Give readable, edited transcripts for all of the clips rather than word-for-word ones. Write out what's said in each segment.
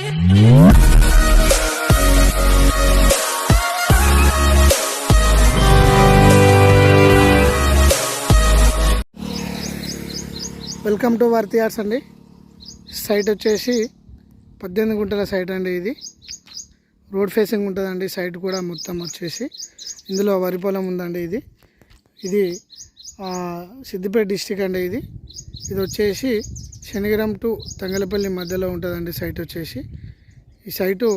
Welcome to వర్తి arts అండి. Site వచ్చేసి 18 గుంటల సైట్ అండి. ఇది రోడ్ ఫేసింగ్ ఉంటుందండి. సైట్ కూడా మొత్తం వచ్చేసి ఇందులో వరి పొలం ఉందండి. ఇది సిద్దిపేట డిస్టిక్ అండి. ఇది వచ్చేసి శనిగిరం టు తంగలపల్లి మధ్యలో ఉంటుందండి. సైట్ వచ్చేసి ఈ సైటు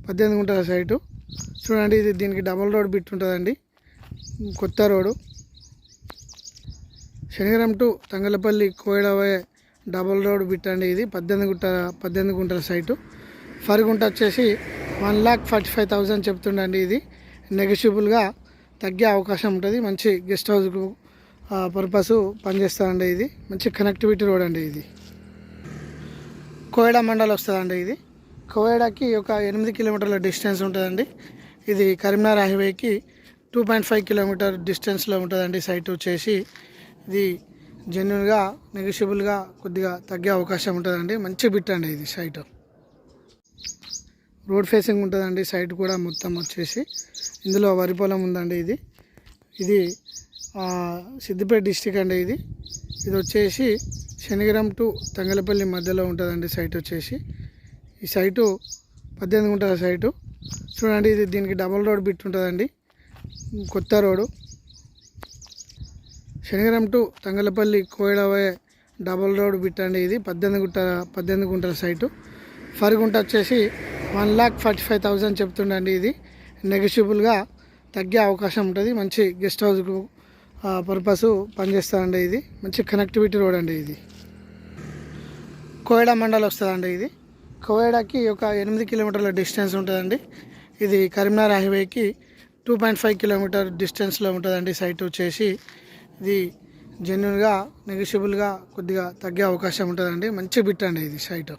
18 గుంటల సైటు చూడండి. దీనికి డబుల్ రోడ్ బిట్ ఉంటుందండి. కొత్త రోడ్డు శనిగిరం టు తంగలపల్లి కోయడవే డబుల్ రోడ్ బిట్ అండి. ఇది 18 గుంటల సైటు. ఫర్ గుంట వచ్చేసి 1,45,000 చెప్తుండండి. ఇది నెగోషియబుల్గా తగ్గే అవకాశం ఉంటుంది. మంచి గెస్ట్ హౌస్కు పర్పస్ పనిచేస్తుందండి. ఇది మంచి కనెక్టివిటీ రోడ్ అండి. ఇది కోయడ మండల్ వస్తుందండి. ఇది కోయడకి ఒక 8 కిలోమీటర్ల డిస్టెన్స్ ఉంటుందండి. ఇది కరీంనగర్ హైవేకి 2.5 కిలోమీటర్ డిస్టెన్స్లో ఉంటుందండి. సైట్ వచ్చేసి ఇది జెన్యున్గా నెగోషియబుల్గా కొద్దిగా తగ్గే అవకాశం ఉంటుందండి. మంచి బిట్ అండి. ఇది సైట్ రోడ్ ఫేసింగ్ ఉంటుందండి. సైట్ కూడా మొత్తం వచ్చేసి ఇందులో వరి పొలం ఉందండి. ఇది సిద్దిపేట డిస్టిక్ అండి. ఇది వచ్చేసి శనిగిరం టు తంగలపల్లి మధ్యలో ఉంటుందండి. సైట్ వచ్చేసి ఈ సైటు 18 గుంటల సైటు చూడండి. దీనికి డబుల్ రోడ్ బిట్ ఉంటుందండి. కొత్త రోడ్డు శనిగిరం టు తంగలపల్లి కోయడవే డబుల్ రోడ్ బిట్ అండి. ఇది 18 గుంటల సైటు. ఫర్ గుంట వచ్చేసి 1,45,000 చెప్తుండండి. ఇది నెగోషియబుల్గా తగ్గే అవకాశం ఉంటుంది. మంచి గెస్ట్ హౌస్కు పర్పస్ పనిచేస్తుందండి. ఇది మంచి కనెక్టివిటీ రోడ్ అండి. ఇది కోయడ మండల్ వస్తుందండి. ఇది కోయడకి ఒక 8 కిలోమీటర్ల డిస్టెన్స్ ఉంటుందండి. ఇది కరీంనగర్ హైవేకి 2.5 కిలోమీటర్ డిస్టెన్స్లో ఉంటుందండి. సైట్ వచ్చేసి ఇది జెన్యున్గా నెగోషియబుల్గా కొద్దిగా తగ్గే అవకాశం ఉంటుందండి. మంచి బిట్ అండి. ఇది సైట్